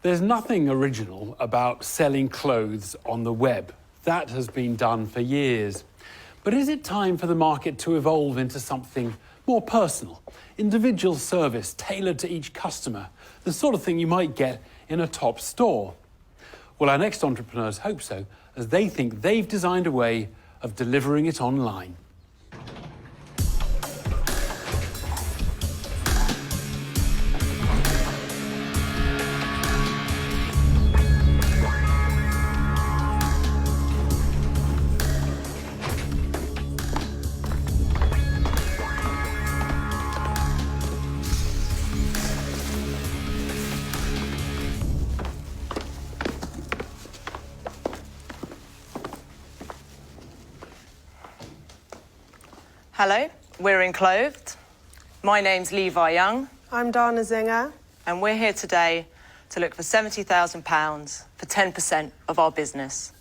There's nothing original about selling clothes on the web. That has been done for years. But is it time for the market to evolve into something more personal? Individual service tailored to each customer, the sort of thing you might get in a top store. Well, our next entrepreneurs hope so, as they think they've designed a way of delivering it online. Hello, we're in Clothed. My name's Levi Young. I'm Dana Zinger. And we're here today to look for £70,000 for 10% of our business.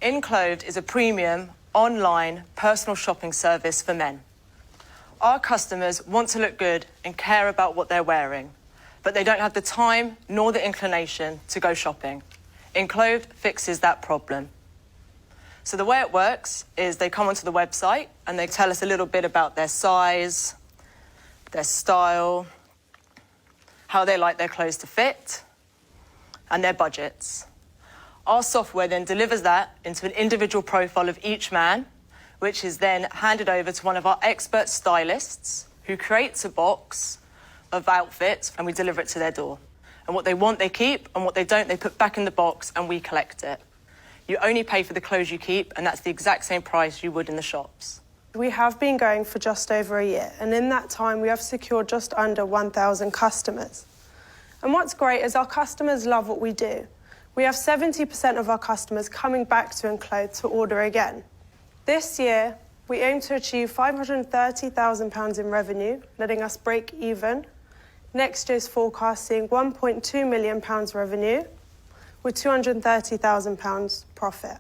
In Clothed is a premium online personal shopping service for men. Our customers want to look good and care about what they're wearing, but they don't have the time nor the inclination to go shopping. In Clothed fixes that problem. So the way it works is they come onto the website and they tell us a little bit about their size, their style, how they like their clothes to fit, and their budgets. Our software then delivers that into an individual profile of each man, which is then handed over to one of our expert stylists who creates a box of outfits and we deliver it to their door. And what they want, they keep, and what they don't, they put back in the box and we collect it. You only pay for the clothes you keep, and that's the exact same price you would in the shops. We have been going for just over a year, and in that time we have secured just under 1,000 customers. And what's great is our customers love what we do. We have 70% of our customers coming back to Enclothed to order again. This year, we aim to achieve £530,000 in revenue, letting us break even. Next year's forecasting £1.2 million revenue, with £230,000 profit.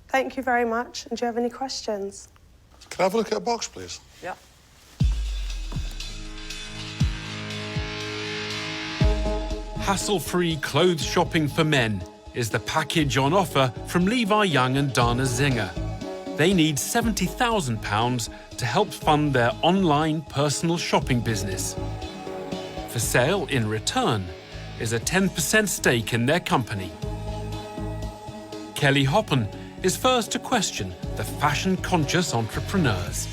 Thank you very much, and do you have any questions? Can I have a look at a box, please? Yeah. Hassle-free clothes shopping for men is the package on offer from Levi Young and Dana Zinger. They need £70,000 to help fund their online personal shopping business. For sale in return is a 10% stake in their company. Kelly Hoppen is first to question the fashion-conscious entrepreneurs.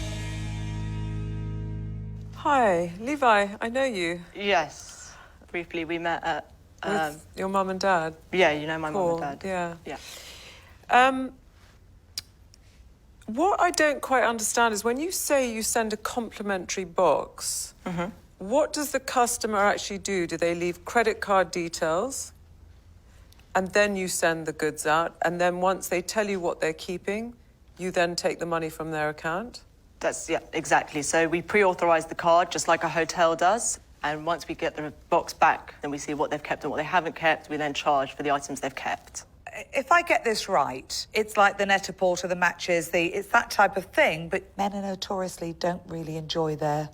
Hi, Levi, I know you. Yes. Briefly, we met at... With your mum and dad? Yeah, you know my mum and dad. Yeah. Yeah. What I don't quite understand is when you say you send a complimentary box, what does the customer actually do? Do they leave credit card details? And then you send the goods out, and then once they tell you what they're keeping, you then take the money from their account? Yeah, exactly. So we pre-authorise the card, just like a hotel does, and once we get the box back, then we see what they've kept and what they haven't kept. We then charge for the items they've kept. If I get this right, it's like the Net-a-Porter, the Matches, it's that type of thing, but men are notoriously don't really enjoy their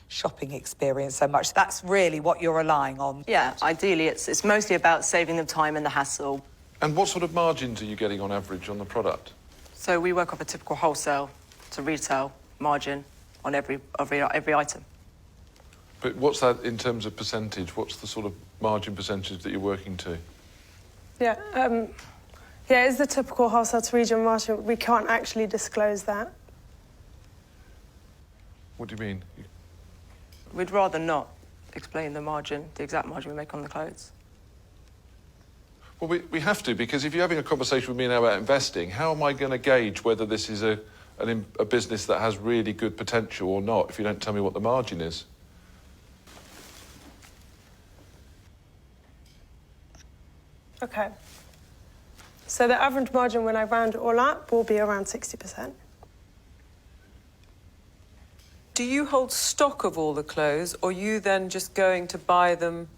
shopping experience so much. That's really what you're relying on. Yeah, ideally it's mostly about saving them time and the hassle. And what sort of margins are you getting on average on the product? So we work off a typical wholesale to retail margin on every item. But what's that in terms of percentage? What's the sort of margin percentage that you're working to? Yeah, it's the typical wholesale to retail margin. We can't actually disclose that. What do you mean? We'd rather not explain the exact margin we make on the clothes. Well, we have to, because if you're having a conversation with me now about investing, how am I going to gauge whether this is a business that has really good potential or not if you don't tell me what the margin is? Okay. So the average margin when I round it all up will be around 60%. Do you hold stock of all the clothes, or are you then just going to buy them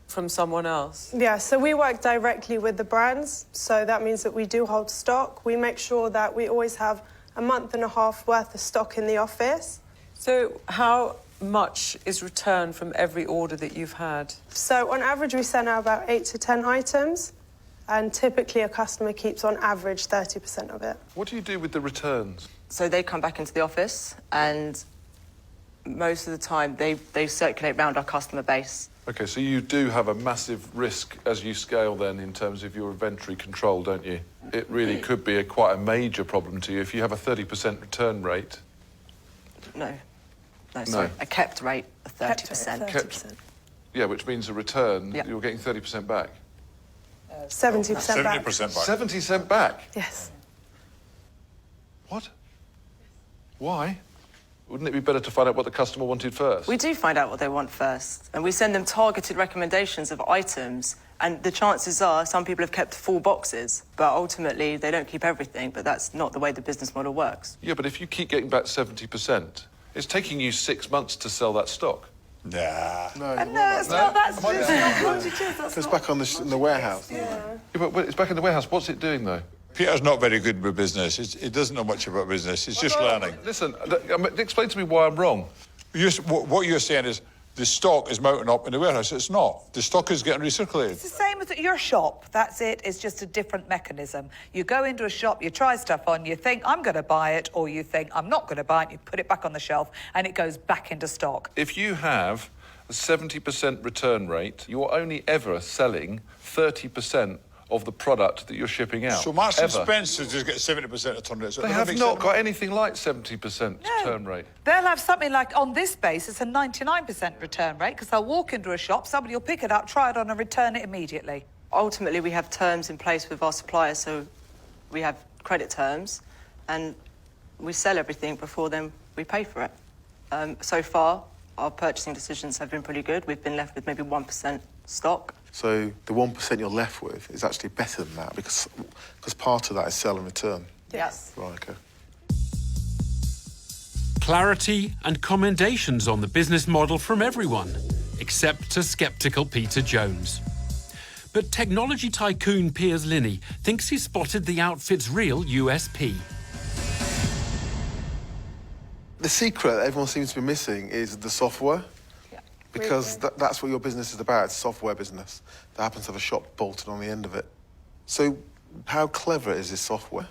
from someone else? Yeah, so we work directly with the brands, so that means that we do hold stock. We make sure that we always have a month and a half worth of stock in the office. So how much is returned from every order that you've had? So on average, we send out about 8 to 10 items, and typically a customer keeps on average 30% of it. What do you do with the returns? So they come back into the office, and most of the time they circulate around our customer base. OK, so you do have a massive risk as you scale then in terms of your inventory control, don't you? It really could be quite a major problem to you if you have a 30% return rate. No, sorry, No. a kept rate of 30%. Kept at 30%. Yeah, which means a return, Yeah. you're getting 30% back. 70% back. 70% back. 70 cent back? Yes. What? Why? Wouldn't it be better to find out what the customer wanted first? We do find out what they want first, and we send them targeted recommendations of items, and the chances are some people have kept full boxes, but ultimately they don't keep everything, but that's not the way the business model works. Yeah, but if you keep getting back 70%, it's taking you 6 months to sell that stock. Nah. No, it's not. That's not what it is. That's It's not. back on in the warehouse. Yeah, but it's back in the warehouse. What's it doing, though? Peter's not very good with business. He doesn't know much about business. He's just learning. Listen, explain to me why I'm wrong. What you're saying is the stock is mounting up in the warehouse. It's not. The stock is getting recirculated. It's the same as at your shop. That's it. It's just a different mechanism. You go into a shop, you try stuff on, you think, I'm going to buy it, or you think, I'm not going to buy it, you put it back on the shelf, and it goes back into stock. If you have a 70% return rate, you're only ever selling 30% of the product that you're shipping out. So Marks and Ever. Spencer just get 70% return rate. So They does that have make not sense? got anything like 70% return rate. They'll have something like, on this base, it's a 99% return rate, because they'll walk into a shop, somebody will pick it up, try it on, and return it immediately. Ultimately, we have terms in place with our suppliers, so we have credit terms, and we sell everything before then we pay for it. So far, our purchasing decisions have been pretty good. We've been left with maybe 1% stock. So the 1% you're left with is actually better than that because part of that is sell and return. Yes. Right, OK. Clarity and commendations on the business model from everyone, except to sceptical Peter Jones. But technology tycoon Piers Linney thinks he's spotted the outfit's real USP. The secret that everyone seems to be missing is the software. Because that's what your business is about. It's a software business that happens to have a shop bolted on the end of it. So how clever is this software?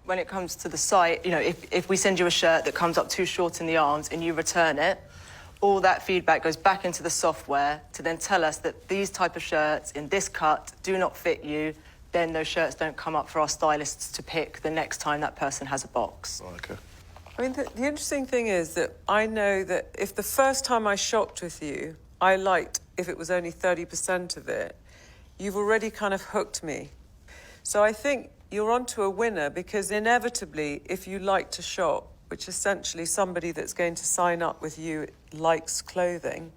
When it comes to the site, you know, if we send you a shirt that comes up too short in the arms and you return it, all that feedback goes back into the software to then tell us that these type of shirts in this cut do not fit you. Then those shirts don't come up for our stylists to pick the next time that person has a box. Right, OK. I mean, the interesting thing is that I know that if the first time I shopped with you, I liked if it was only 30% of it, you've already kind of hooked me. So I think you're onto a winner because inevitably, if you like to shop, which essentially somebody that's going to sign up with you likes clothing,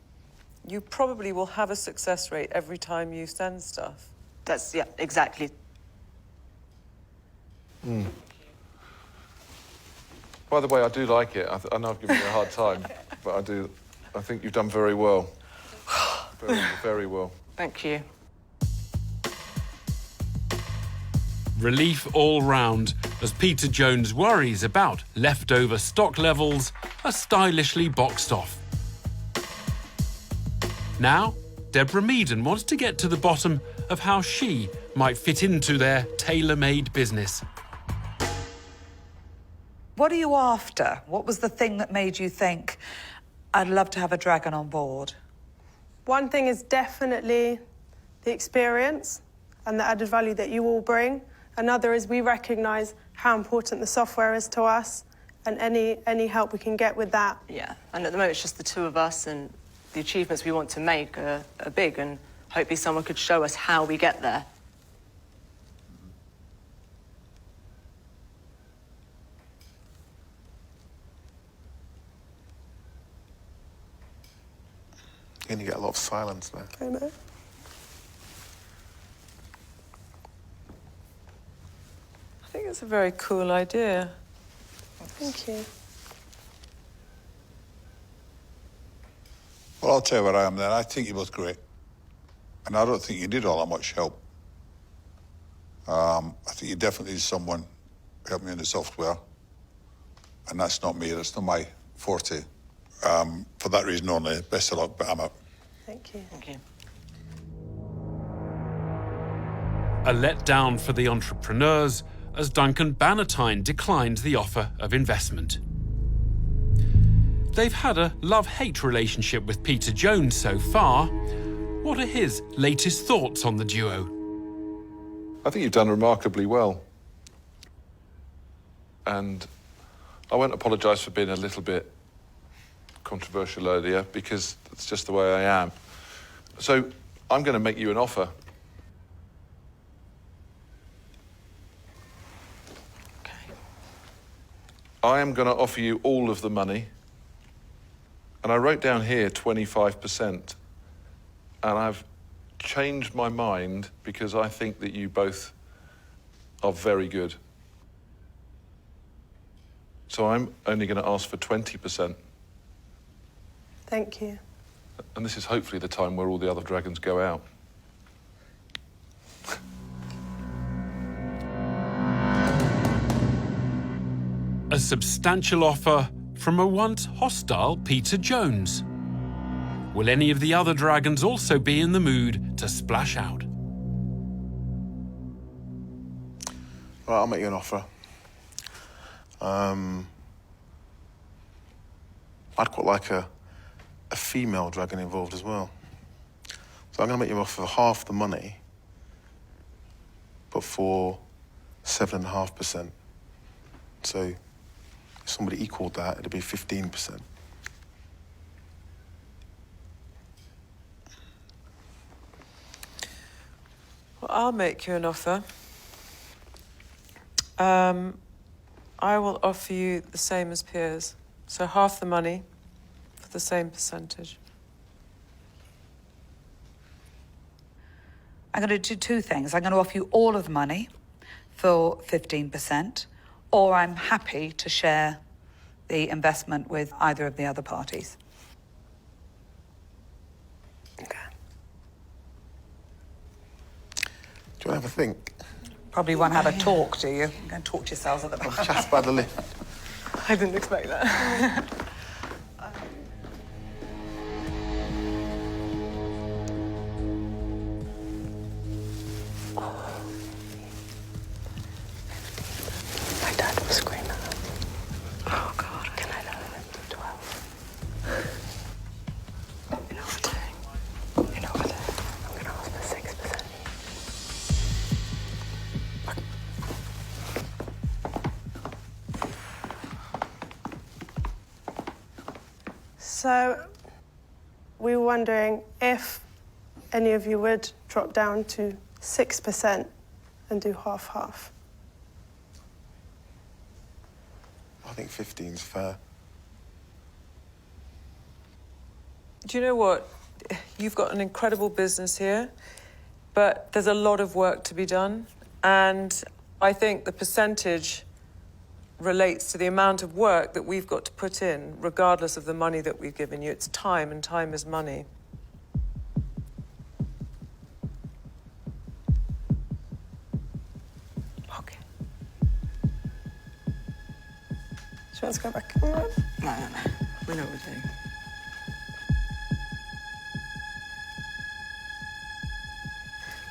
you probably will have a success rate every time you send stuff. That's, yeah, exactly. By the way, I do like it. I know I've given you a hard time, but I think you've done very well. Very, very well. Thank you. Relief all round as Peter Jones' worries about leftover stock levels are stylishly boxed off. Now, Deborah Meaden wants to get to the bottom of how she might fit into their tailor-made business. What are you after? What was the thing that made you think, I'd love to have a dragon on board? One thing is definitely the experience and the added value that you all bring. Another is we recognise how important the software is to us and any help we can get with that. Yeah, and at the moment it's just the two of us, and the achievements we want to make are big, and hopefully someone could show us how we get there. And you get a lot of silence now. I know. I think it's a very cool idea. Thank you. Well, I'll tell you where I am then. I think you're both great. And I don't think you need all that much help. I think you definitely need someone to help me in the software. And that's not me, that's not my forte. For that reason only, best of luck, but I'm out. Thank you. Thank you. A letdown for the entrepreneurs as Duncan Bannatyne declined the offer of investment. They've had a love-hate relationship with Peter Jones so far. What are his latest thoughts on the duo? I think you've done remarkably well. And I won't apologise for being a little bit controversial earlier, because that's just the way I am. So I'm going to make you an offer. I am going to offer you all of the money. And I wrote down here 25%. And I've changed my mind because I think that you both are very good. So I'm only going to ask for 20%. Thank you. And this is hopefully the time where all the other dragons go out. A substantial offer from a once hostile Peter Jones. Will any of the other dragons also be in the mood to splash out? Right, I'll make you an offer. I'd quite like a female dragon involved as well. So I'm going to make you an offer for half the money, but for 7.5%. So if somebody equaled that, it'd be 15%. Well, I'll make you an offer. I will offer you the same as Piers. So half the money for the same percentage. I'm going to do two things. I'm going to offer you all of the money for 15%, or I'm happy to share the investment with either of the other parties. Okay. Do you want to have a think? Probably won't have a talk, do you? You're going to talk to yourselves at the back. Chat by the lift. I didn't expect that. My dad will scream at us. Oh, God. Can I know 12? You know what we're doing? You know what we're doing? I'm going to ask for 6%. So, we were wondering if any of you would drop down to 6% and do half-half. I think 15's fair. Do you know what? You've got an incredible business here, but there's a lot of work to be done. And I think the percentage relates to the amount of work that we've got to put in, regardless of the money that we've given you. It's time, and time is money. Okay. Do you want to go back? No. We know what we're doing.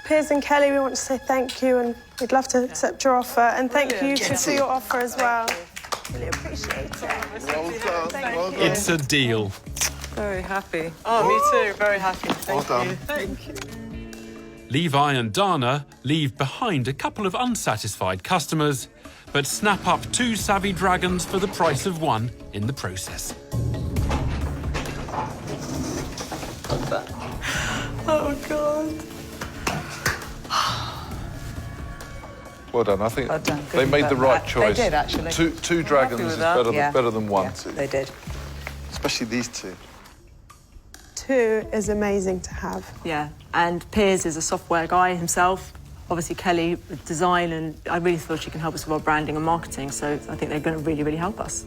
Piers and Kelly, we want to say thank you, and we'd love to accept your offer. And thank you for your offer as well. Really appreciate it. Well done. Well done. It's a deal. Very happy. Oh, me too. Very happy. Thank Well you. done. Thank you. Levi and Dana leave behind a couple of unsatisfied customers, but snap up 2 savvy dragons for the price of 1 in the process. Oh, God. Well done. I think Well done. Good they made the work. right They choice. did, actually. Two dragons with is that. better than one. They did. Especially these two. 2 is amazing to have. Yeah, and Piers is a software guy himself. Obviously, Kelly with design, and I really feel she can help us with our branding and marketing, so I think they're going to really, really help us.